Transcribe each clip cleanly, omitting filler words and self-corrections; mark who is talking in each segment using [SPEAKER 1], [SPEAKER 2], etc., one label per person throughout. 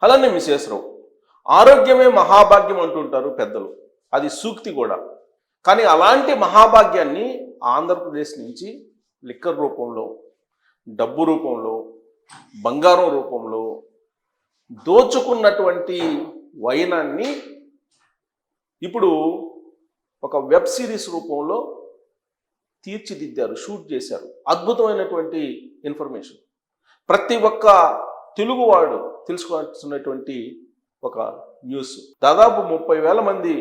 [SPEAKER 1] అలానే మిసేసరావు ఆరోగ్యమే మహాభాగ్యం అంటుంటారు పెద్దలు, అది సూక్తి కూడా. కానీ అలాంటి మహాభాగ్యాన్ని ఆంధ్రప్రదేశ్ నుంచి లిక్కర్ రూపంలో, డబ్బు రూపంలో, బంగారం రూపంలో దోచుకున్నటువంటి వైనాన్ని ఇప్పుడు ఒక వెబ్ సిరీస్ రూపంలో తీర్చిదిద్దారు, షూట్ చేశారు. అద్భుతమైనటువంటి ఇన్ఫర్మేషన్, ప్రతి ఒక్క తెలుగువాడు తెలుసుకోవాల్సినటువంటి ఒక న్యూస్. దాదాపు 30,000 మంది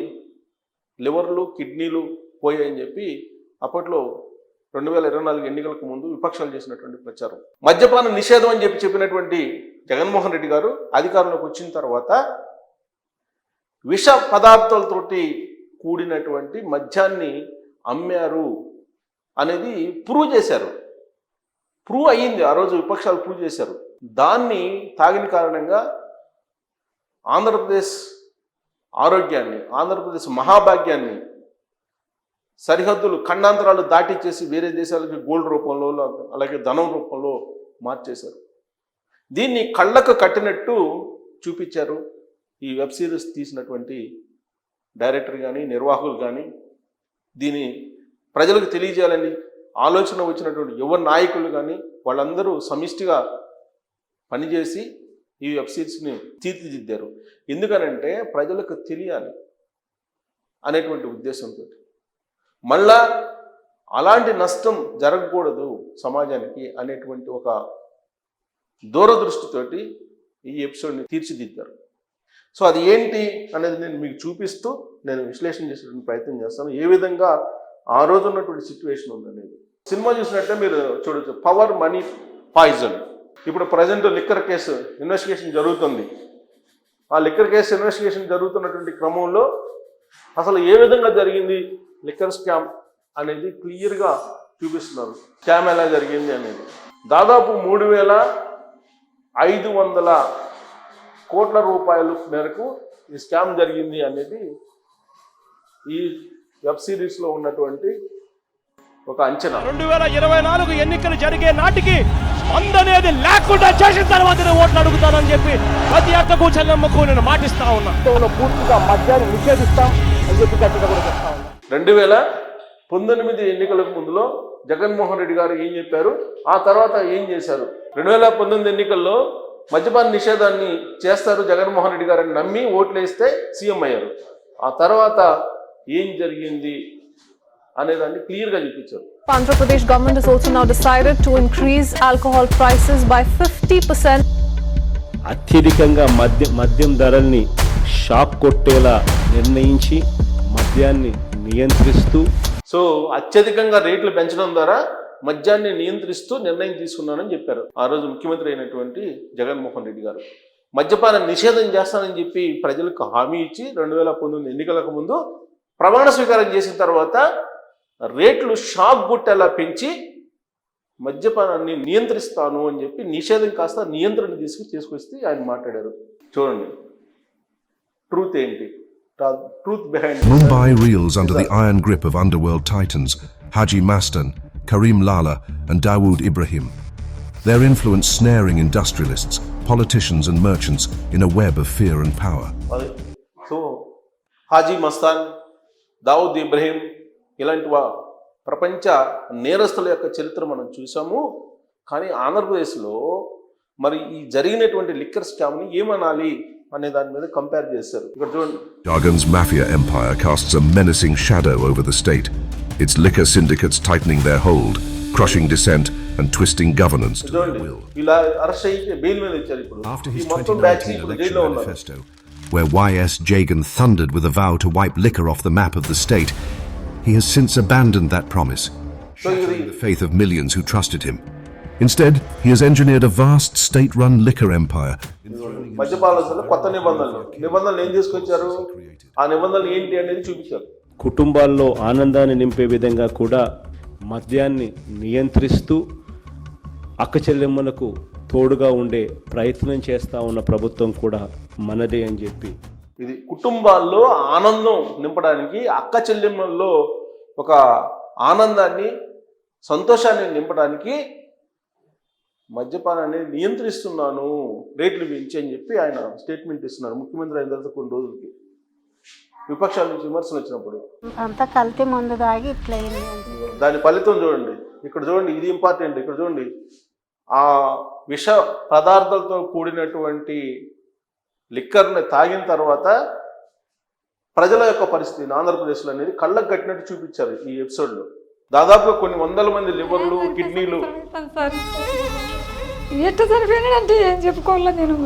[SPEAKER 1] లివర్లు, కిడ్నీలు పోయాయని చెప్పి అప్పట్లో 2024 ఎన్నికలకు ముందు విపక్షాలు చేసినటువంటి ప్రచారం. మద్యపాన నిషేధం అని చెప్పినటువంటి జగన్మోహన్ రెడ్డి గారు అధికారంలోకి వచ్చిన తర్వాత విష పదార్థాలతోటి కూడినటువంటి మద్యాన్ని అమ్మారు అనేది ప్రూవ్ చేశారు. ప్రూవ్ అయ్యింది, ఆ రోజు విపక్షాలు ప్రూవ్ చేశారు. దాన్ని తాగిన కారణంగా ఆంధ్రప్రదేశ్ ఆరోగ్యాన్ని, ఆంధ్రప్రదేశ్ మహాభాగ్యాన్ని సరిహద్దులు, ఖండాంతరాలు దాటిచ్చేసి వేరే దేశాలకి గోల్డ్ రూపంలో, అలాగే ధనం రూపంలో మార్చేశారు. దీన్ని కళ్ళకు కట్టినట్టు చూపించారు ఈ వెబ్ సిరీస్ తీసినటువంటి డైరెక్టర్ కానీ, నిర్వాహకులు కానీ. దీన్ని ప్రజలకు తెలియజేయాలని ఆలోచన వచ్చినటువంటి యువ నాయకులు కానీ వాళ్ళందరూ సమిష్టిగా పనిచేసి ఈ వెబ్ సిరీస్ని తీర్చిదిద్దారు. ఎందుకనంటే ప్రజలకు తెలియాలి అనేటువంటి ఉద్దేశంతో, మళ్ళా అలాంటి నష్టం జరగకూడదు సమాజానికి అనేటువంటి ఒక దూరదృష్టితోటి ఈ ఎపిసోడ్ని తీర్చిదిద్దారు. సో అది ఏంటి అనేది నేను మీకు చూపిస్తూ నేను విశ్లేషణ చేసేటువంటి ప్రయత్నం చేస్తాను. ఏ విధంగా ఆ రోజు ఉన్నటువంటి సిచ్యువేషన్ ఉందనేది సినిమా చూసినట్టే మీరు చూడొచ్చు. Power, money, poison. ఇప్పుడు ప్రజెంట్ లిక్కర్ కేసు ఇన్వెస్టిగేషన్ జరుగుతుంది. ఆ లిక్కర్ కేసు ఇన్వెస్టిగేషన్ జరుగుతున్నటువంటి క్రమంలో అసలు ఏ విధంగా జరిగింది లిక్కర్ స్కామ్ అనేది క్లియర్గా చూపిస్తున్నారు. స్కామ్ ఎలా జరిగింది అనేది. దాదాపు 3,500 కోట్ల రూపాయల మేరకు ఈ స్కామ్ జరిగింది అనేది ఈ వెబ్ సిరీస్లో ఉన్నటువంటి ఒక అంచనా.
[SPEAKER 2] 2024 ఎన్నికలు జరిగే నాటికి అందనేది లేకుండా చేసిన తర్వాత ఓట్లు అడుగుతానని చెప్పి ప్రతి అక్కకు చెల్లెమ్మకు నేను మాటిస్తా ఉన్నా. పూర్తిగా మద్యాన్ని నిషేధిస్తాం అని చెప్పి గట్టిగా కూడా చెప్తా ఉన్నా.
[SPEAKER 1] 2019 ఎన్నికలకు ముందులో జగన్మోహన్ రెడ్డి గారు ఏం చెప్పారు, ఆ తర్వాత ఏం చేశారు? 2019 ఎన్నికల్లో మద్యపాన నిషేధాన్ని చేస్తారు జగన్మోహన్ రెడ్డి గారిని నమ్మి ఓట్లు వేస్తే సీఎం అయ్యారు. ఆ తర్వాత ఏం జరిగింది అనేదాన్ని క్లియర్గా చూపించారు.
[SPEAKER 3] Andhra Pradesh government has also now decided to increase alcohol prices by 50%.
[SPEAKER 2] అత్యధికంగా మద్యం ధరల్ని షాక్ కొట్టేలా నిర్ణయించి మద్యాన్ని నియంత్రిస్తూ,
[SPEAKER 1] సో అత్యధికంగా రేట్లు పెంచడం ద్వారా మద్యాన్ని నియంత్రిస్తూ నిర్ణయం తీసుకున్నానని చెప్పారు ఆ రోజు ముఖ్యమంత్రి అయినటువంటి జగన్మోహన్ రెడ్డి గారు. మద్యపాన నిషేధం చేస్తానని చెప్పి ప్రజలకు హామీ ఇచ్చి 2019 ఎన్నికలకు ముందు ప్రమాణ స్వీకారం చేసిన తర్వాత రేట్లు షాక్ గుట్టేలా పెంచి మద్యపానాన్ని నియంత్రిస్తాను అని చెప్పి నిషేధం కాస్త నియంత్రణ తీసుకొస్తే ఆయన మాట్లాడారు. చూడండి ట్రూత్ ఏంటి, truth behind.
[SPEAKER 4] Mumbai reels under the iron grip of underworld titans Haji Mastan, Karim Lala and Dawood Ibrahim. Their influence snaring industrialists, politicians and merchants in a web of fear and power.
[SPEAKER 1] So Haji Mastan, Dawood Ibrahim ఇలాంటి ప్రపంచ నేరస్తుల యొక్క చరిత్ర మనం చూసాము. కానీ ఆంధ్రప్రదేశ్లో మరి ఈ జరిగినటువంటి లిక్కర్ స్కామ్ని ఏమనాలి అనే దాని మీద కంపేర్ చేశారు. ఇక్కడ చూడండి.
[SPEAKER 4] Jagan's mafia empire casts a menacing shadow over the state, its liquor syndicates tightening their hold, crushing dissent and twisting governance to their will.
[SPEAKER 1] ఇలా అరెస్ట్ అయ్యి బెయిల్ మీద ఇచ్చారు. ఇప్పుడు
[SPEAKER 4] After his
[SPEAKER 1] ఈ మొత్తం బ్యాచ్
[SPEAKER 4] 2019
[SPEAKER 1] ఇప్పుడు
[SPEAKER 4] election
[SPEAKER 1] జైల్లో ఉన్నారు.
[SPEAKER 4] manifesto, where YS Jagan thundered with a vow to wipe liquor off the map of the state, he has since abandoned that promise, shattering the faith of millions who trusted him. Instead, he has engineered a vast state-run liquor empire.
[SPEAKER 1] మద్యపాలనలో కొత్త నిబంధనలు ఏం తీసుకొచ్చారు, ఆ నిబంధనలు ఏంటి అనేది చూపించారు.
[SPEAKER 2] కుటుంబాల్లో ఆనందాన్ని నింపే విధంగా కూడా మద్యాన్ని నియంత్రిస్తూ అక్క చెల్లెమ్మలకు తోడుగా ఉండే ప్రయత్నం చేస్తూ ఉన్న ప్రభుత్వం కూడా మనదే అని చెప్పి,
[SPEAKER 1] ఇది కుటుంబాల్లో ఆనందం నింపడానికి, అక్క చెల్లెమ్మల్లో ఒక ఆనందాన్ని, సంతోషాన్ని నింపడానికి మద్యపానాన్ని నియంత్రిస్తున్నాను రేట్లు పెంచి అని చెప్పి ఆయన స్టేట్మెంట్ ఇస్తున్నారు ముఖ్యమంత్రి అయిన తర్వాత కొన్ని రోజులకి. విపక్షాల నుంచి విమర్శలు వచ్చినప్పుడు
[SPEAKER 5] అంతా కల్తీ మందు తాగి ఇట్లా
[SPEAKER 1] దాని ఫలితం చూడండి. ఇక్కడ చూడండి, ఇది ఇంపార్టెంట్. ఇక్కడ చూడండి, ఆ విష పదార్థాలతో కూడినటువంటి లిక్కర్ని తాగిన తర్వాత ప్రజల యొక్క పరిస్థితి ఆంధ్రప్రదేశ్లో అనేది కళ్ళకు కట్టినట్టు చూపించారు ఈ ఎపిసోడ్లో. దాదాపుగా కొన్ని వందల మంది లివర్లు, కిడ్నీలు.
[SPEAKER 6] ఎట్లా చనిపోయినాడంటే ఏం చెప్పుకోవాలా నేను.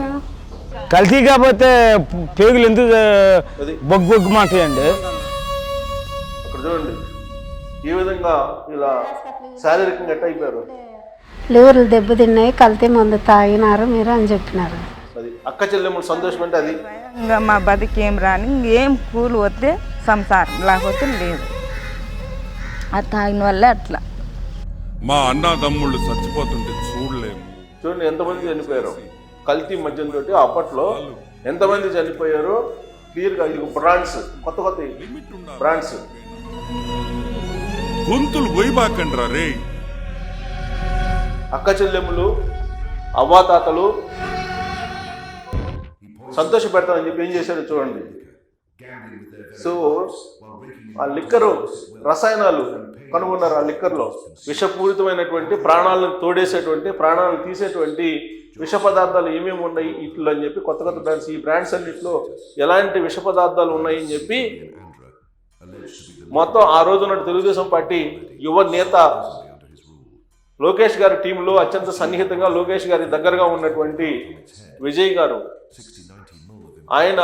[SPEAKER 2] కల్తీ కాకపోతే పేగులు ఎందుకు బొగ్గు మాట్లాడండి.
[SPEAKER 1] అక్కడ చూడండి ఈ విధంగా ఇలా శారీరకంగా ఎట్ అయిపోయారు.
[SPEAKER 5] లివర్లు దెబ్బతిన్నాయి, కల్తీ మందు తాగినారు మీరు అని చెప్పినారు.
[SPEAKER 1] అది అక్క చెల్లెమ్మల సంతోషం అంటే అది.
[SPEAKER 7] ఇంకా మా బతికేం రాని ఇంకేం కూలి వస్తే సంసారం, లేకపోతే లేదు. అది తాగిన వల్లే అట్లా.
[SPEAKER 8] మా అన్నదమ్ముళ్ళు చచ్చిపోతుంటే చూడలేము.
[SPEAKER 1] చూడండి ఎంతమంది చనిపోయారు కల్తీ మద్యంతో. అప్పట్లో ఎంతమంది చనిపోయారో క్లియర్గా. ఇది బ్రాండ్స్, కొత్త కొత్త బ్రాండ్స్.
[SPEAKER 8] గొంతులు గొయ్యబాకండ్రా రే.
[SPEAKER 1] అక్క చెల్లెములు, అవ్వాతాతలు సంతోష పెడతానని చెప్పి ఏం చేశారో చూడండి. సో ఆ లిక్కరు రసాయనాలు కనుగొన్నారు. ఆ లిక్కర్లో విషపూరితమైనటువంటి ప్రాణాలను తోడేసేటువంటి, ప్రాణాలను తీసేటువంటి విష పదార్థాలు ఏమేమి ఉన్నాయి ఇట్లో అని చెప్పి కొత్త కొత్త బ్రాండ్స్. ఈ బ్రాండ్స్ అన్నింటిలో ఎలాంటి విష పదార్థాలు ఉన్నాయని చెప్పి మొత్తం ఆ రోజున తెలుగుదేశం పార్టీ యువ నేత లోకేష్ గారి టీంలో అత్యంత సన్నిహితంగా లోకేష్ గారి దగ్గరగా ఉన్నటువంటి విజయ్ గారు, ఆయన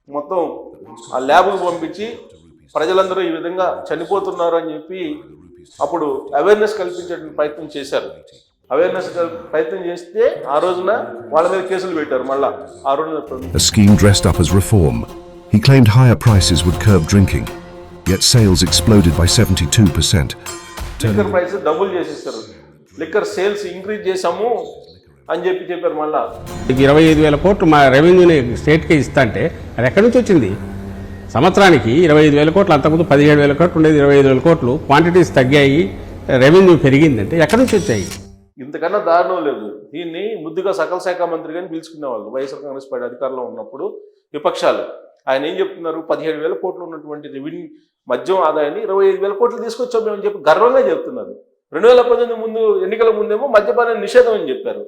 [SPEAKER 1] మొత్తం ఆ ల్యాబ్కు పంపించి ప్రజలందరూ ఈ విధంగా చనిపోతున్నారు అని చెప్పి అప్పుడు అవేర్నెస్ కల్పించే ప్రయత్నం చేశారు. అవేర్నెస్ ప్రయత్నం చేస్తే ఆ రోజున వాళ్ళ మీద కేసులు పెట్టారు. మళ్ళా ఆ రోజున
[SPEAKER 4] A scheme dressed up as reform. He claimed higher prices would curb drinking, yet sales exploded by 72%.
[SPEAKER 1] Liquor price double చేసేస్తారు. లిక్కర్ సేల్స్ ఇంక్రీజ్ చేశాము అని చెప్పి చెప్పారు. మళ్ళా
[SPEAKER 9] 25,000 కోట్లు మా రెవెన్యూని స్టేట్కి ఇస్తా అంటే అది ఎక్కడి నుంచి వచ్చింది? సంవత్సరానికి 25,000 కోట్లు, అంతకుముందు 17,000 కోట్లు ఉండేది, 25,000 కోట్లు. క్వాంటిటీస్ తగ్గాయి, రెవెన్యూ పెరిగిందంటే ఎక్కడి నుంచి వచ్చాయి?
[SPEAKER 1] ఇంతకన్నా దారుణం లేదు. దీన్ని ముద్దుగా సకల శాఖ మంత్రి గారిని పిలుచుకునేవాళ్ళు వైఎస్ఆర్ కాంగ్రెస్ పార్టీ అధికారంలో ఉన్నప్పుడు విపక్షాలు. ఆయన ఏం చెప్తున్నారు? 17,000 కోట్లు ఉన్నటువంటి రెవెన్యూ మద్యం ఆదాయాన్ని 25,000 కోట్లు తీసుకొచ్చాం మేము అని చెప్పి గర్వంగా చెప్తున్నారు. 2019 ముందు ఎన్నికల ముందేమో మద్యపాన నిషేధం అని చెప్పారు.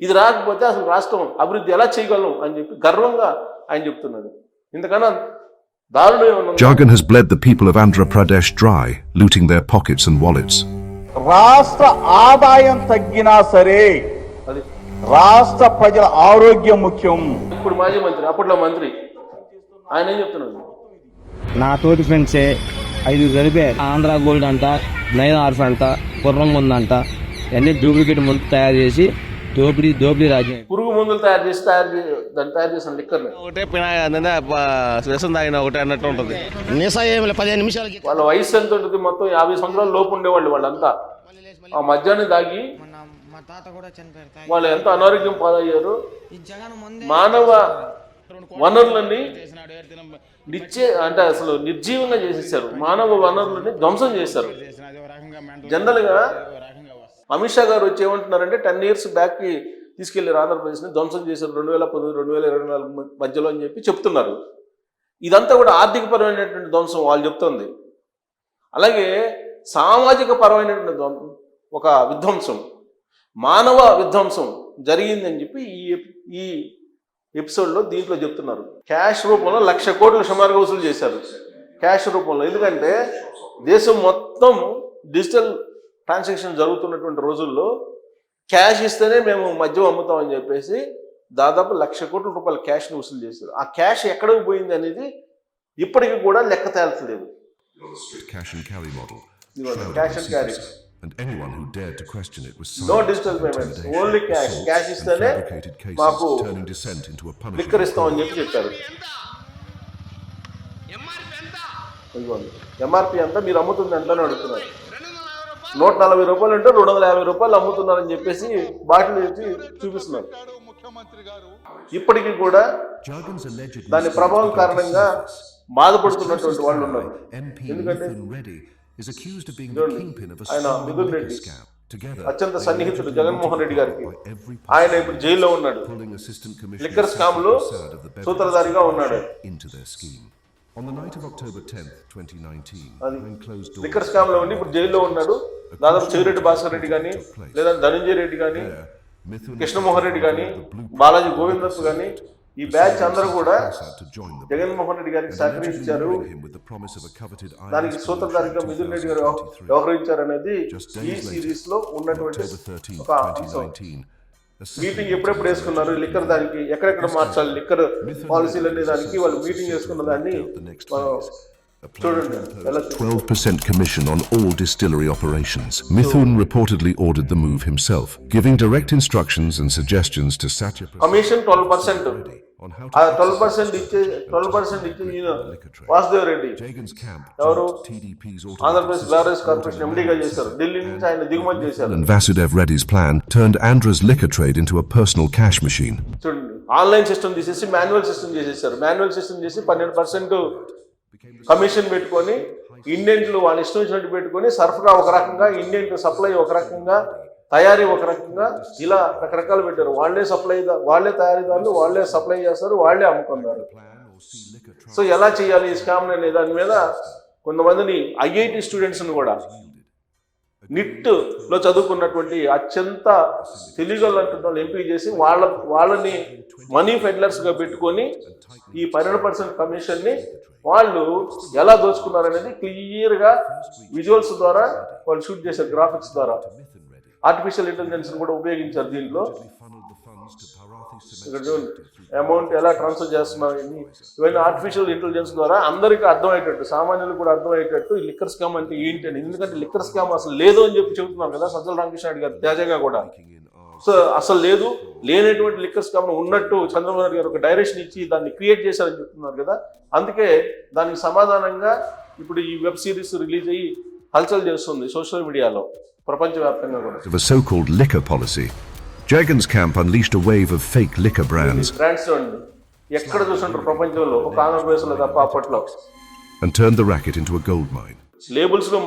[SPEAKER 1] ఇది రాకపోతే అసలు రాష్ట్రం అభివృద్ధి ఎలా చేయగలం అని చెప్పి గర్వంగా ఆయన చెప్తున్నాడు. ఇంతకన్నా దారుణం ఏమన్నా?
[SPEAKER 4] Jagan has bled the people of Andhra Pradesh dry, looting their pockets and wallets.
[SPEAKER 10] రాష్ట్ర ఆదాయం తగ్గినా సరే
[SPEAKER 1] అది
[SPEAKER 10] రాష్ట్ర ప్రజల ఆరోగ్యం ముఖ్యం.
[SPEAKER 1] ఇప్పుడు మాజీ మంత్రి, అప్పట్లో మంత్రి, ఆయన ఏం చెప్తున్నాడు?
[SPEAKER 2] నా తోటి ఫ్రెండ్సే 5 చనిపోయారు. ఆంధ్ర గోల్డ్ అంట, నైన్ ఆర్ఫ్ అంట, పుర్రం ముందంట, అన్ని డూప్లికేట్ ముందు తయారు చేసి దోపిడీ రాజ్యం.
[SPEAKER 1] పురుగు మందులు తయారు చేసిన లిక్కర్ని
[SPEAKER 2] ఒకటే విషం తాగిన ఒకటే అన్నట్టు ఉంటుంది. 15 నిమిషాలకి
[SPEAKER 1] వాళ్ళ వయసు ఎంత ఉంటుంది? మొత్తం 50 సంవత్సరాల లోపు ఉండేవాళ్ళు వాళ్ళంతా. ఆ మద్యాన్ని తాగి వాళ్ళు ఎంత అనారోగ్యం పాలయ్యారు. మానవ వనరులని అంటే అసలు నిర్జీవంగా చేసేసారు. మానవ వనరులని ధ్వంసం చేశారు. జనరల్గా అమిత్ షా గారు వచ్చి ఏమంటున్నారంటే 10 years బ్యాక్కి తీసుకెళ్లారు ఆంధ్రప్రదేశ్ని, ధ్వంసం చేశారు 2019, 2024 మధ్యలో అని చెప్పి చెప్తున్నారు. ఇదంతా కూడా ఆర్థికపరమైనటువంటి ధ్వంసం వాళ్ళు చెప్తుంది. అలాగే సామాజిక పరమైనటువంటి ఒక విధ్వంసం, మానవ విధ్వంసం జరిగిందని చెప్పి ఈ ఎపిసోడ్లో దీంట్లో చెప్తున్నారు. క్యాష్ రూపంలో 1,00,000 కోట్లు సుమారుగా వసూలు చేశారు. క్యాష్ రూపంలో. ఎందుకంటే దేశం మొత్తం డిజిటల్ ట్రాన్సాక్షన్ జరుగుతున్నటువంటి రోజుల్లో క్యాష్ ఇస్తేనే మేము మద్యం అమ్ముతామని చెప్పేసి దాదాపు 1,00,000 కోట్ల రూపాయల క్యాష్ని వసూలు చేశారు. ఆ క్యాష్ ఎక్కడికి పోయింది అనేది ఇప్పటికీ కూడా లెక్క తేల్చలేదు.
[SPEAKER 4] Cash and carry model.
[SPEAKER 1] Cash and carry.
[SPEAKER 4] And anyone who dared to question it was
[SPEAKER 1] no digital payments, only cash. Cash ఇస్తేనే మాకు లిక్కర్ ఇస్తామని చెప్పి చెప్పారు. ఎంఆర్పి అంతా మీరు అమ్ముతుంది అంటానే అడుగుతున్నారు. 140 రూపాయలు అంటే 250 రూపాయలు అమ్ముతున్నారని చెప్పేసి బాటిల్ ఇచ్చి చూపిస్తున్నారు. ఇప్పటికీ కూడా దాని ప్రభావం కారణంగా బాధపడుతున్నటువంటి వాళ్ళు ఉన్నారు. ఎందుకంటే ఆయన మిథున్ రెడ్డి అత్యంత సన్నిహితుడు జగన్మోహన్ రెడ్డి గారికి. ఆయన ఇప్పుడు జైల్లో ఉన్నాడు. లిక్కర్ స్కామ్ లో సూత్రధారిగా ఉన్నాడు.
[SPEAKER 4] On the night of October 10th, 2019,
[SPEAKER 1] liquor scam లో ఉండి ఇప్పుడు జైల్లో ఉన్నాడు. దాదాపు చెవిరెడ్డి భాస్కర్ రెడ్డి కానీ, లేదా ధనంజయ రెడ్డి కానీ, కృష్ణమోహన్ రెడ్డి కానీ, బాలాజీ గోవిందస్ కానీ, ఈ బ్యాచ్ అందరూ కూడా జగన్మోహన్ రెడ్డి గారికి సహకరించారు. దానికి సూత్రధారిగా మిథున్ రెడ్డి గారు వ్యవహరించారు అనేది ఈ సిరీస్ లో ఉన్నటువంటి ఒక అంశం. మీటింగ్ ఎప్పుడెప్పుడు వేసుకున్నారు లిక్కర్ దానికి, ఎక్కడెక్కడ మార్చాలి లిక్కర్ పాలసీలు అనే దానికి వాళ్ళు మీటింగ్ వేసుకున్న దాన్ని చూడండి.
[SPEAKER 4] 12% commission on all distillery operations. Mithun reportedly ordered the move himself, giving direct instructions and suggestions to Satya.
[SPEAKER 1] Commission 12%. ఆ 12% ఇచ్చే ఈయన వాసుదేవ్ రెడ్డి ఎవరు ఆంధ్రప్రదేశ్ బెవరేజ్ కార్పొరేషన్ ఎండీగా చేశారు. ఢిల్లీ నుంచి ఆయన దిగుమతి చేశారు.
[SPEAKER 4] And Vasudev Reddy's plan turned Andra's liquor trade into a personal cash machine.
[SPEAKER 1] చూడండి, ఆన్లైన్ సిస్టమ్ తీసేసి మాన్యువల్ సిస్టమ్ చేసేసారు. మాన్యువల్ సిస్టమ్ చేసి 12% కమిషన్ పెట్టుకొని ఇండియన్లు వాళ్ళు ఇష్టం వచ్చినట్టు పెట్టుకొని సరఫరా ఒక రకంగా, ఇండియన్ సప్లై ఒక రకంగా, తయారీ ఒక రకంగా, ఇలా రకరకాలు పెట్టారు. వాళ్ళే తయారీదారులు, వాళ్ళే సప్లై చేస్తారు, వాళ్ళే అమ్ముకున్నారు. సో ఎలా చేయాలి ఈ స్కామ్ అనే దాని మీద కొంతమందిని ఐఐటి స్టూడెంట్స్ని కూడా నిట్ లో చదువుకున్నటువంటి అత్యంత తెలియగలంటున్న వాళ్ళు ఎంపిక చేసి వాళ్ళని మనీ ఫెడ్లర్స్ గా పెట్టుకొని ఈ 12% కమిషన్ ని వాళ్ళు ఎలా దోచుకున్నారనేది క్లియర్ గా విజువల్స్ ద్వారా వాళ్ళు షూట్ చేశారు. గ్రాఫిక్స్ ద్వారా ఆర్టిఫిషియల్ ఇంటెలిజెన్స్ కూడా ఉపయోగించారు దీంట్లో. ఇక్కడ చూడండి, అమౌంట్ ఎలా ట్రాన్స్ఫర్ చేస్తున్నారు, ఇవన్నీ ఆర్టిఫిషియల్ ఇంటెలిజెన్స్ ద్వారా అందరికీ అర్థమయ్యేటట్టు, సామాన్యులు కూడా అర్థమయ్యేటట్టు ఈ లిక్కర్ స్కామ్ అంటే ఏంటి అని. ఎందుకంటే లిక్కర్ స్కామ్ అసలు లేదు అని చెప్పి చెబుతున్నారు కదా సజ్జల రామకృష్ణారెడ్డి గారు తాజాగా కూడా. సో అసలు లేనటువంటి లిక్కర్ స్కామ్ ఉన్నట్టు చంద్రబాబు నాయుడు గారు ఒక డైరెక్షన్ ఇచ్చి దాన్ని క్రియేట్ చేశారని చెప్తున్నారు కదా. అందుకే దానికి సమాధానంగా ఇప్పుడు ఈ వెబ్ సిరీస్ రిలీజ్ అయ్యి హల్చల్ చేస్తుంది సోషల్ మీడియాలో ప్రపంచవ్యాప్తంగా కూడా.
[SPEAKER 4] The so-called liquor policy. Jagan's camp unleashed a wave of fake liquor brands.
[SPEAKER 1] Brands చూడండి, ఎక్కడ చూస్తుంటారు ప్రపంచంలో, ఒక ఆంధ్రప్రదేశ్లో తప్ప అప్పట్లో.
[SPEAKER 4] And turned the racket into a gold mine.
[SPEAKER 1] Labels లో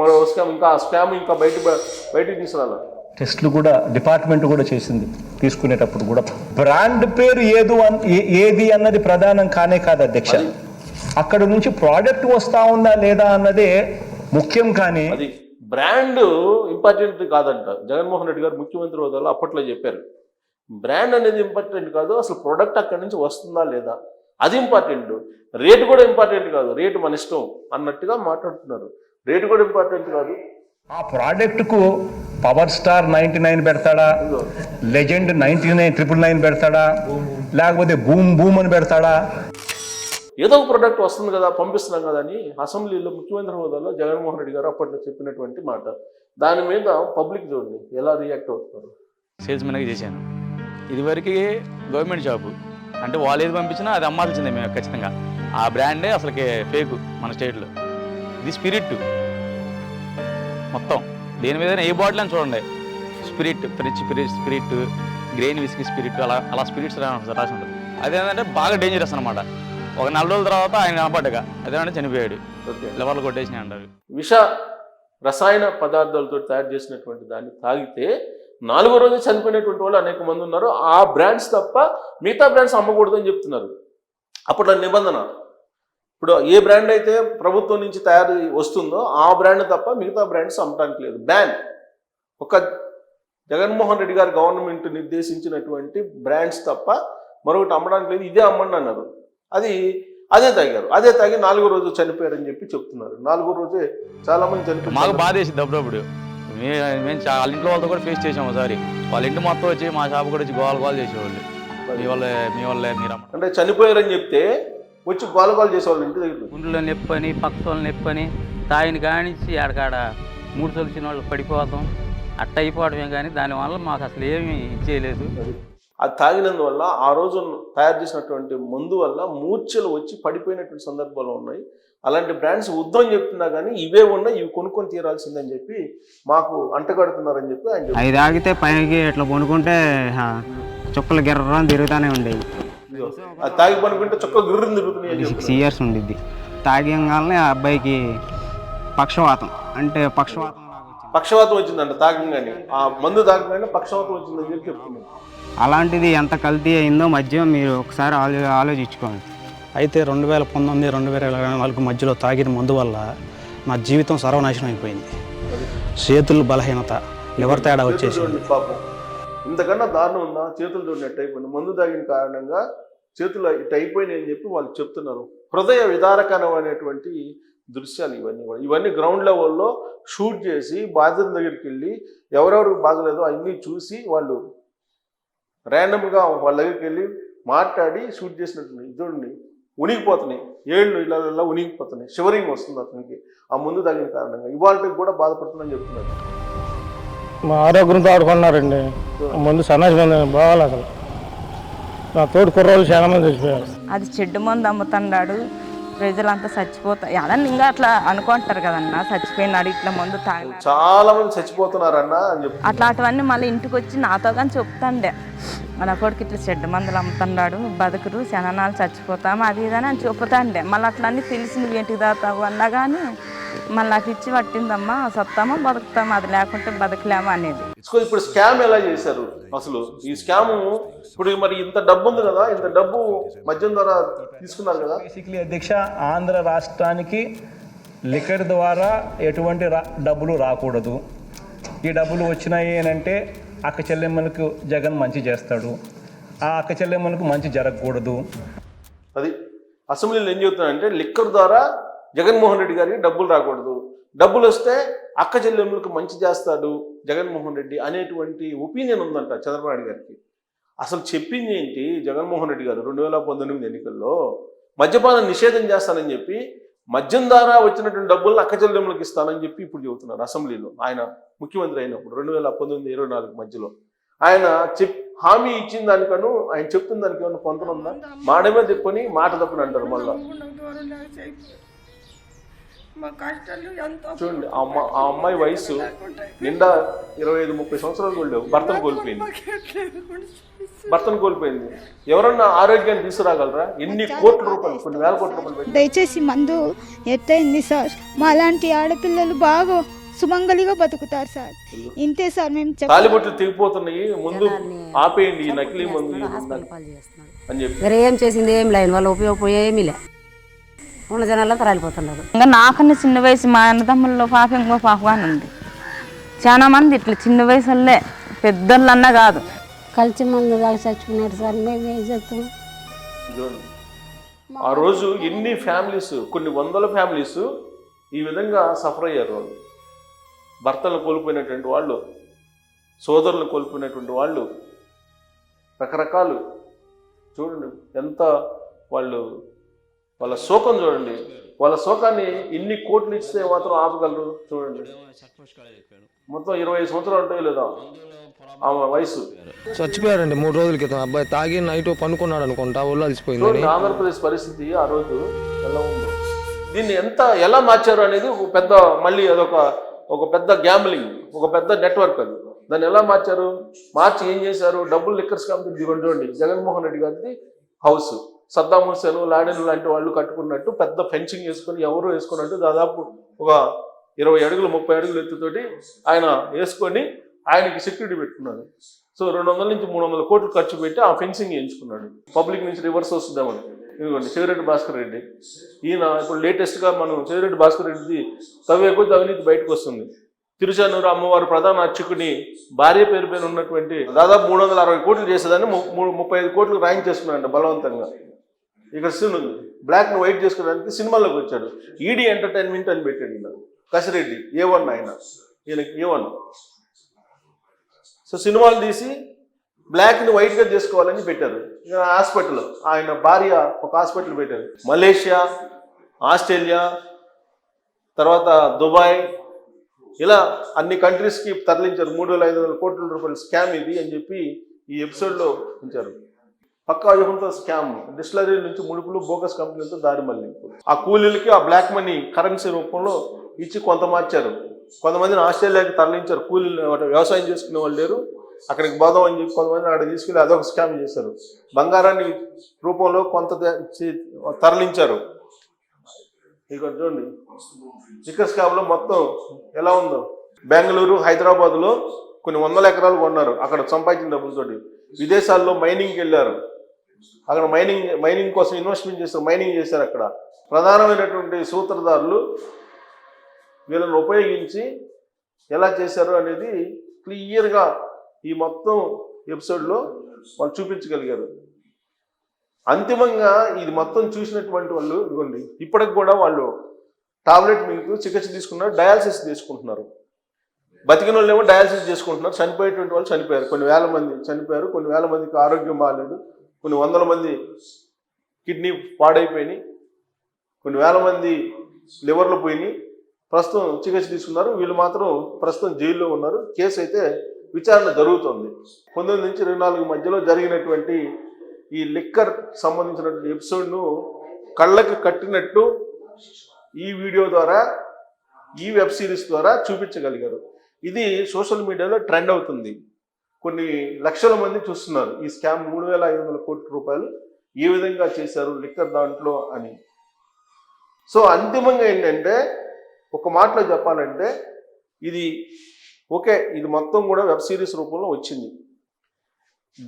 [SPEAKER 1] మరో స్కామ్, ఇంకా ఆ స్కామ్ ఇంకా బయటికి తీసుకురాలి.
[SPEAKER 2] టెస్ట్లు కూడా డిపార్ట్మెంట్ కూడా చేసింది. తీసుకునేటప్పుడు కూడా బ్రాండ్ పేరు ఏది అన్నది ప్రధానం కానే కాదు అధ్యక్ష. అక్కడ నుంచి ప్రోడక్ట్ వస్తా ఉందా లేదా అన్నదే ముఖ్యం. కానీ
[SPEAKER 1] అది బ్రాండ్ ఇంపార్టెంట్ కాదంట. జగన్మోహన్ రెడ్డి గారు ముఖ్యమంత్రి హోదాలో అప్పట్లో చెప్పారు, బ్రాండ్ అనేది ఇంపార్టెంట్ కాదు, అసలు ప్రోడక్ట్ అక్కడి నుంచి వస్తుందా లేదా అది ఇంపార్టెంట్. రేటు కూడా ఇంపార్టెంట్ కాదు, రేటు మన ఇష్టం అన్నట్టుగా మాట్లాడుతున్నారు. రేటు కూడా ఇంపార్టెంట్ కాదు.
[SPEAKER 2] ఆ ప్రోడక్ట్ కు పవర్ స్టార్ 99 పెడతాడా, లెజెండ్ 99 పెడతాడా, లేకపోతే బూమ్ బూమ్ అని పెడతాడా?
[SPEAKER 1] ఏదో ఒక ప్రోడక్ట్ వస్తుంది కదా, పంపిస్తున్నాం కదా అని అసెంబ్లీలో ముఖ్యమంత్రి హోదాలో జగన్మోహన్ రెడ్డి గారు అప్పట్లో చెప్పినటువంటి మాట. దాని మీద పబ్లిక్ చూడండి ఎలా రియాక్ట్ అవుతున్నారు.
[SPEAKER 11] సేల్స్ మెన్గా చేశాను. ఇదివరకు గవర్నమెంట్ జాబ్ అంటే వాళ్ళు ఏది పంపించినా అది అమ్మాల్సిందే మేము ఖచ్చితంగా. ఆ బ్రాండే అసలుకి ఫేక్ మన స్టేట్లో. ఇది స్పిరిట్ మొత్తం దేని మీద ఏ బాటిల్ అని చూడండి, స్పిరిట్, ఫ్రిచ్ స్పిరిట్, గ్రెయిన్ విస్కీ స్పిరిట్, అలా స్పిరిట్స్ రాసి ఉంటుంది. అదేంటంటే బాగా డేంజరస్ అనమాట. ఒక 4 రోజుల తర్వాత ఆయన కనపడ్డగా అదేమంటే చనిపోయాడు, లెవర్లు కొట్టేసినాయి అంటారు.
[SPEAKER 1] విష రసాయన పదార్థాలతో తయారు చేసినటువంటి దాన్ని తాగితే 4వ రోజు చనిపోయినటువంటి వాళ్ళు అనేక మంది ఉన్నారు. ఆ బ్రాండ్స్ తప్ప మిగతా బ్రాండ్స్ అమ్మకూడదు అని చెప్తున్నారు. అప్పట్లో నిబంధన. ఇప్పుడు ఏ బ్రాండ్ అయితే ప్రభుత్వం నుంచి తయారు వస్తుందో ఆ బ్రాండ్ తప్ప మిగతా బ్రాండ్స్ అమ్మటానికి లేదు, బ్యాన్. ఒక జగన్మోహన్ రెడ్డి గారు గవర్నమెంట్ నిర్దేశించినటువంటి బ్రాండ్స్ తప్ప మరొకటి అమ్మడానికి లేదు, ఇదే అమ్మండి అన్నారు. అదే తాగారు, అదే తాగి 4వ రోజు చనిపోయారని చెప్పి చెప్తున్నారు. 4వ రోజే చాలా మంది చనిపోయారు.
[SPEAKER 11] మాకు బాధ వేసింది అప్పుడప్పుడు. మేము వాళ్ళ ఇంట్లో వాళ్ళతో కూడా ఫేస్ చేసాము ఒకసారి. వాళ్ళ ఇంటి మొత్తం వచ్చి మా షాప్ కూడా వచ్చి గోల్ చేసేవాళ్ళు. మీ వల్లే మీరు
[SPEAKER 1] అంటే చనిపోయారని చెప్తే వచ్చి గోల్ చేసేవాళ్ళు ఇంటి దగ్గర.
[SPEAKER 11] గుండెలో నొప్పని, పక్కతో నొప్పని, తాయిన కానించి ఆడకాడ 3 తొలిచిన వాళ్ళు పడిపోతాం అట్ట అయిపోవడమే. కానీ దానివల్ల మాకు అసలు ఏమీ ఇచ్చేయలేదు.
[SPEAKER 1] అది తాగినందువల్ల ఆ రోజు తయారు చేసినటువంటి మందు వల్ల మూర్ఛలు వచ్చి పడిపోయినటువంటి సందర్భాలు ఉన్నాయి. అలాంటి బ్రాండ్స్ వద్దని చెప్తున్నా కానీ ఇవే ఉన్నాయి, ఇవి కొనుక్కొని తీరాల్సిందని చెప్పి మాకు అంటగడుతున్నారని చెప్పి ఆయన.
[SPEAKER 12] అవి తాగితే పైకి ఇట్లా కొనుక్కుంటే చుక్కలు గిర్రని తిరుగుతూనే ఉండేవి.
[SPEAKER 1] అది తాగి పనుకుంటే చుక్కలు గిర్రని తిరుగుతున్నాయి.
[SPEAKER 12] 6 years ఉండిద్ది. తాగంగానే ఆ అబ్బాయికి పక్షవాతం లాగా వచ్చింది.
[SPEAKER 1] పక్షవాతం వచ్చిందంట తాగంగానే, ఆ మందు తాగంగానే పక్షవాతం వచ్చిందని చెప్పి చెప్తున్నాడు.
[SPEAKER 12] అలాంటిది ఎంత కల్తీ అయిందో మధ్య మీరు ఒకసారి ఆలోచించుకోండి.
[SPEAKER 2] అయితే 2019, 2024 మధ్యలో తాగిన మందు వల్ల నా జీవితం సర్వనాశనం అయిపోయింది. చేతులు బలహీనత, లివర్ తేడా వచ్చేసింది.
[SPEAKER 1] పాపం ఇంతకన్నా దారుణం ఉందా? చేతులు చూడండి ఎట్ట అయిపోయింది, మందు తాగిన కారణంగా చేతులు ఇట్ అయిపోయినాయి అని చెప్పి వాళ్ళు చెప్తున్నారు. హృదయ విదారకరమైనటువంటి దృశ్యాలు ఇవన్నీ కూడా. ఇవన్నీ గ్రౌండ్ లెవెల్లో షూట్ చేసి బాధితుల దగ్గరికి వెళ్ళి ఎవరెవరికి బాగలేదో అన్నీ చూసి వాళ్ళు ర్యాండమ్గా వాళ్ళ దగ్గరికి వెళ్ళి మాట్లాడి షూట్ చేసినట్టు చూడండి. ఉనికిపోతున్నాయి, ఏళ్ళు ఇలా ఉనికిపోతున్నాయి, షివరింగ్ వస్తుంది అతనికి ఆ ముందు తగిన కారణంగా. ఇవాళకి కూడా బాధపడుతుందని చెప్తున్నారు.
[SPEAKER 2] మా ఆరోగ్యంతో ఆడుకున్నారండి, మందు సన్నాసి మంది బాగాలి. అసలు నా తోడు కుర్రోళ్ళు చాలా మంది చచ్చిపోయారు.
[SPEAKER 7] అది చెడ్డు మందు అమ్ముతున్నాడు, ప్రజలంతా చచ్చిపోతారు అదని ఇంకా అట్లా అనుకుంటారు కదన్నా, చచ్చిపోయినాడు ఇట్లా మందు తాగి
[SPEAKER 1] చాలా మంది చచ్చిపోతున్నారన్న అని చెప్పి
[SPEAKER 7] అట్లాంటివన్నీ మళ్ళీ ఇంటికి వచ్చి నాతో కానీ చెప్తాండే, మన కొడుకు ఇట్లా చెడ్డ మందులు అమ్ముతున్నాడు, బతుకురు శనాలు చచ్చిపోతాము అది ఇదని అని చెప్తాండే. మళ్ళీ అట్లన్నీ తెలిసి నువ్వు ఏంటికి తాగుతావు అన్నా కానీ మళ్ళీ నాకు ఇచ్చి పట్టిందమ్మా, సత్తామో బతుకుతాము, అది లేకుంటే బతకలేమా అనేది.
[SPEAKER 1] ఇప్పుడు స్కామ్ ఎలా చేశారు అసలు? ఈ స్కామ్ ఇప్పుడు మరి ఇంత డబ్బు ఉంది కదా, ఇంత డబ్బు మద్యం ద్వారా తీసుకున్నారు కదా.
[SPEAKER 2] బేసిక్లీ అధ్యక్ష, ఆంధ్ర రాష్ట్రానికి లిక్కర్ ద్వారా ఎటువంటి డబ్బులు రాకూడదు. ఈ డబ్బులు వచ్చినాయి అని అంటే అక్క చెల్లెమ్మలకు జగన్ మంచి చేస్తాడు, ఆ అక్క చెల్లెమ్మలకు మంచి జరగకూడదు.
[SPEAKER 1] అది అసెంబ్లీలో ఏం చెబుతున్నారంటే లిక్కర్ ద్వారా జగన్మోహన్ రెడ్డి గారికి డబ్బులు రాకూడదు, డబ్బులు వస్తే అక్క చెల్లెమ్మలకు మంచి చేస్తాడు జగన్మోహన్ రెడ్డి అనేటువంటి ఒపీనియన్ ఉందంట చంద్రబాబు నాయుడు గారికి. అసలు చెప్పింది ఏంటి జగన్మోహన్ రెడ్డి గారు 2019 ఎన్నికల్లో మద్యపానం నిషేధం చేస్తానని చెప్పి మద్యం ద్వారా వచ్చినటువంటి డబ్బులను అక్క చెల్లెమ్మలకు ఇస్తానని చెప్పి ఇప్పుడు చెబుతున్నారు అసెంబ్లీలో. ఆయన ముఖ్యమంత్రి అయినప్పుడు 2019-24 మధ్యలో ఆయన హామీ ఇచ్చిన దానికను ఆయన చెప్తున్న దానికి ఏమన్నా పొంతన ఉందా? మాడమే తిప్పని మాట తప్పని అంటారు. మళ్ళా చూడండి, ఆ అమ్మాయి వయసు నిండా 25-30 సంవత్సరాలు కూడా భర్తను కోల్పోయింది. ఎవరన్నా ఆరోగ్యాన్ని తీసుకురాగలరా? ఎన్ని కోట్ల రూపాయలు, కొన్ని వేల కోట్ల రూపాయలు.
[SPEAKER 6] దయచేసి మందు ఎత్తైంది సార్, మా లాంటి ఆడపిల్లలు బాగా సుమంగలిగా బతుకుతారు సార్. ఇంతే సార్ మేము
[SPEAKER 1] తాలిబొట్లు తెగిపోతున్నాయి, ముందు ఆపేయండి ఈ నకిలీ మందు అని చెప్పి.
[SPEAKER 5] ఏం చేసింది ఏం లేదు, వాళ్ళు ఉపయోగపోయే ఏమీ లే, ఉన్న జనాల్లో తరాలిపోతున్నారు.
[SPEAKER 7] ఇంకా నాకన్నా చిన్న వయసు మా అన్నదమ్ముల్లో పాప ఇంకో పాప అని ఉంది. చాలా మంది ఇట్లా చిన్న వయసులే, పెద్దోళ్ళన్నా కాదు,
[SPEAKER 5] కలిసి మందు దాకా చచ్చిపోయినారు సార్. మేమేం చేస్తాం?
[SPEAKER 1] ఆ రోజు ఎన్ని ఫ్యామిలీస్, కొన్ని వందల ఫ్యామిలీస్ ఈ విధంగా సఫర్ అయ్యారు. వాళ్ళు భర్తలను కోల్పోయినటువంటి వాళ్ళు, సోదరులను కోల్పోయినటువంటి వాళ్ళు, రకరకాలు. చూడండి ఎంత వాళ్ళ శోకం చూడండి. వాళ్ళ శోకాన్ని ఇన్ని కోట్లు ఇస్తే మాత్రం ఆపగలరు? చూడండి, మొత్తం 25 సంవత్సరాలు ఉంటాయో లేదా ఆమె వయసు.
[SPEAKER 2] చచ్చిపోయారండి 3 రోజుల క్రితం. అబ్బాయి తాగి నైట్ పనుకున్నాడు అనుకుంటా, ఒళ్ళు అలసిపోయింది.
[SPEAKER 1] ఆంధ్రప్రదేశ్ పరిస్థితి ఆ రోజు ఎలా ఉందో, దీన్ని ఎలా మార్చారు అనేది మళ్ళీ ఒక పెద్ద గ్యాంబ్లింగ్, ఒక పెద్ద నెట్వర్క్. అది దాన్ని ఎలా మార్చి ఏం చేశారు? డబ్బులు లిక్కర్ స్కామ్ చూడండి. జగన్మోహన్ రెడ్డి గారిది హౌస్, సద్దాం హుస్సేన్, లాడెన్ లాంటి వాళ్ళు కట్టుకున్నట్టు పెద్ద ఫెన్సింగ్ వేసుకొని, ఎవరు వేసుకున్నట్టు దాదాపు ఒక 20 అడుగులు 30 అడుగులు ఎత్తుతోటి ఆయన వేసుకొని ఆయనకి సెక్యూరిటీ పెట్టుకున్నాడు. సో 200 నుంచి 300 కోట్లు ఖర్చు పెట్టి ఆ ఫెన్సింగ్ వేయించుకున్నాడు. పబ్లిక్ నుంచి రివర్స్ వస్తుందామని. ఇదిగోండి చెవిరెడ్డి భాస్కర్ రెడ్డి, ఈయన ఇప్పుడు లేటెస్ట్గా మనం చెవిరెడ్డి భాస్కర్ రెడ్డిది తవ్వే కొద్ది అవినీతి బయటకు వస్తుంది. తిరుచానూరు అమ్మవారి ప్రధాన అర్చకుని భార్య పేరు ఉన్నటువంటి దాదాపు 360 కోట్లు చేసేదాన్ని 35 కోట్లు రాయింగ్ చేసుకున్నాడంట బలవంతంగా. ఇక్కడ సీన్ ఉంది, బ్లాక్ ను వైట్ చేసుకోవడానికి సినిమాల్లోకి వచ్చాడు. ఈడీ ఎంటర్టైన్మెంట్ అని పెట్టాడు ఈయన, కసిరెడ్డి A1 ఆయన, ఈయనకి A1. సో సినిమాలు తీసి బ్లాక్ని వైట్గా చేసుకోవాలని పెట్టారు. ఇక హాస్పిటల్, ఆయన భార్య ఒక హాస్పిటల్ పెట్టారు. మలేషియా, ఆస్ట్రేలియా, తర్వాత దుబాయ్, ఇలా అన్ని కంట్రీస్కి తరలించారు. 3,500 కోట్ల రూపాయల స్కామ్ ఇది అని చెప్పి ఈ ఎపిసోడ్లో ఉంచారు. పక్కా వ్యూహంతో స్కామ్, డిస్టిలరీ నుంచి ముడుపులు, బోగస్ కంపెనీలతో దారి మళ్లింపు. ఆ కూలీలకి ఆ బ్లాక్ మనీ కరెన్సీ రూపంలో ఇచ్చి కొంత మార్చారు. కొంతమందిని ఆస్ట్రేలియాకి తరలించారు. కూలీలు వ్యవసాయం చేసుకునే వాళ్ళు లేరు, అక్కడికి పోదాం అని చెప్పి కొంతమంది అక్కడ తీసుకెళ్ళి అదొక స్కామ్ చేశారు. బంగారాన్ని రూపంలో కొంత తరలించారు. ఇక్కడ చూడండి లిక్కర్ స్కామ్లో మొత్తం ఎలా ఉందో. బెంగళూరు, హైదరాబాద్లో కొన్ని వందల ఎకరాలు కొన్నారు. అక్కడ సంపాదించిన డబ్బులతోటి విదేశాల్లో మైనింగ్కి వెళ్ళారు. అక్కడ మైనింగ్ కోసం ఇన్వెస్ట్మెంట్ చేస్తారు, మైనింగ్ చేశారు. అక్కడ ప్రధానమైనటువంటి సూత్రధారులు వీళ్ళని ఉపయోగించి ఎలా చేశారు అనేది క్లియర్గా ఈ మొత్తం ఎపిసోడ్లో వాళ్ళు చూపించగలిగారు. అంతిమంగా ఇది మొత్తం చూసినటువంటి వాళ్ళు ఇదిగోండి, ఇప్పటికి కూడా వాళ్ళు టాబ్లెట్ మీకు చికిత్స తీసుకున్నారు, డయాలసిస్ తీసుకుంటున్నారు. బతికిన వాళ్ళు ఏమో డయాలసిస్ చేసుకుంటున్నారు, చనిపోయేటువంటి వాళ్ళు చనిపోయారు. కొన్ని వేల మంది చనిపోయారు, కొన్ని వేల మందికి ఆరోగ్యం బాగాలేదు, కొన్ని వందల మంది కిడ్నీ పాడైపోయినాయి, కొన్ని వేల మంది లివర్లు పోయినాయి. ప్రస్తుతం చికిత్స తీసుకున్నారు. వీళ్ళు మాత్రం ప్రస్తుతం జైల్లో ఉన్నారు. కేసు అయితే విచారణ జరుగుతుంది. 19 నుంచి 24 మధ్యలో జరిగినటువంటి ఈ లిక్కర్ సంబంధించినటువంటి ఎపిసోడ్ను కళ్ళకి కట్టినట్టు ఈ వీడియో ద్వారా, ఈ వెబ్ సిరీస్ ద్వారా చూపించగలిగారు. ఇది సోషల్ మీడియాలో ట్రెండ్ అవుతుంది. కొన్ని లక్షల మంది చూస్తున్నారు ఈ స్కామ్ 3,500 కోట్ల రూపాయలు ఏ విధంగా చేశారు లిక్కర్ దాంట్లో అని. సో అంతిమంగా ఏంటంటే, ఒక మాటలో చెప్పాలంటే, ఇది ఓకే, ఇది మొత్తం కూడా వెబ్ సిరీస్ రూపంలో వచ్చింది.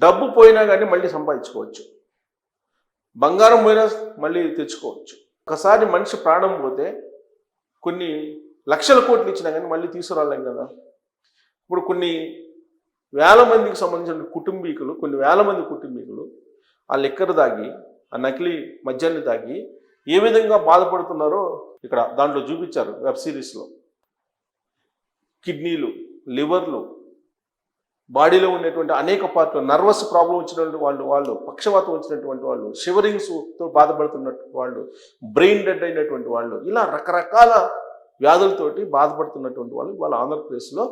[SPEAKER 1] డబ్బు పోయినా కానీ మళ్ళీ సంపాదించుకోవచ్చు, బంగారం పోయినా మళ్ళీ తెచ్చుకోవచ్చు. ఒకసారి మనిషి ప్రాణం పోతే కొన్ని లక్షల కోట్లు ఇచ్చినా కానీ మళ్ళీ తీసుకురాలేం కదా. ఇప్పుడు కొన్ని వేల మందికి సంబంధించిన కుటుంబీకులు, కొన్ని వేల మంది కుటుంబీకులు ఆ లిక్కర్ తాగి, ఆ నకిలీ మద్యాన్ని తాగి ఏ విధంగా బాధపడుతున్నారో ఇక్కడ దాంట్లో చూపించారు వెబ్ సిరీస్లో. కిడ్నీలు, లివర్లు, బాడీలో ఉండేటువంటి అనేక పార్ట్లు, నర్వస్ ప్రాబ్లం వచ్చినటువంటి వాళ్ళు, పక్షవాతం వచ్చినటువంటి వాళ్ళు, షివరింగ్స్తో బాధపడుతున్నట్టు వాళ్ళు, బ్రెయిన్ డెడ్ అయినటువంటి వాళ్ళు, ఇలా రకరకాల వ్యాధులతోటి బాధపడుతున్నటువంటి వాళ్ళు వాళ్ళ ఆంధ్రప్రదేశ్లో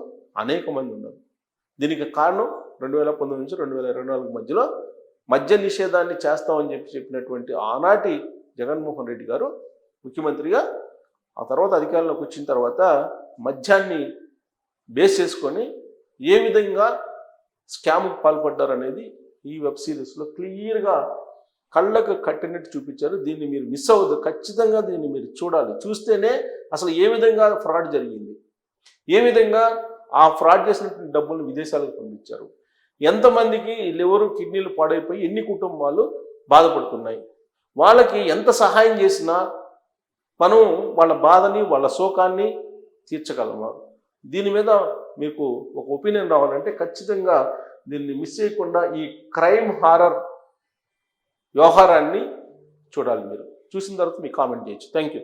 [SPEAKER 1] అనేక మంది ఉన్నారు. దీనికి కారణం 2019 నుంచి 2024 మధ్యలో మద్య నిషేధాన్ని చేస్తామని చెప్పినటువంటి ఆనాటి జగన్మోహన్ రెడ్డి గారు ముఖ్యమంత్రిగా, ఆ తర్వాత అధికారంలోకి వచ్చిన తర్వాత మద్యాన్ని బేస్ చేసుకొని ఏ విధంగా స్కామ్కి పాల్పడ్డారు అనేది ఈ వెబ్ సిరీస్లో క్లియర్గా కళ్ళకు కట్టినట్టు చూపించారు. దీన్ని మీరు మిస్ అవ్వద్దు, ఖచ్చితంగా దీన్ని మీరు చూడాలి. చూస్తేనే అసలు ఏ విధంగా ఫ్రాడ్ జరిగింది, ఏ విధంగా ఆ ఫ్రాడ్ చేసినటువంటి డబ్బులను విదేశాలకు పంపించారు, ఎంతమందికి లివరు, కిడ్నీలు పాడైపోయి ఎన్ని కుటుంబాలు బాధపడుతున్నాయి, వాళ్ళకి ఎంత సహాయం చేసినా మనం వాళ్ళ బాధని, వాళ్ళ శోకాన్ని తీర్చగలమా. దీని మీద మీకు ఒక ఒపీనియన్ రావాలంటే ఖచ్చితంగా దీన్ని మిస్ చేయకుండా ఈ క్రైమ్ హారర్ వ్యవహారాన్ని చూడాలి. మీరు చూసిన తర్వాత మీకు కామెంట్ చేయొచ్చు. Thank you.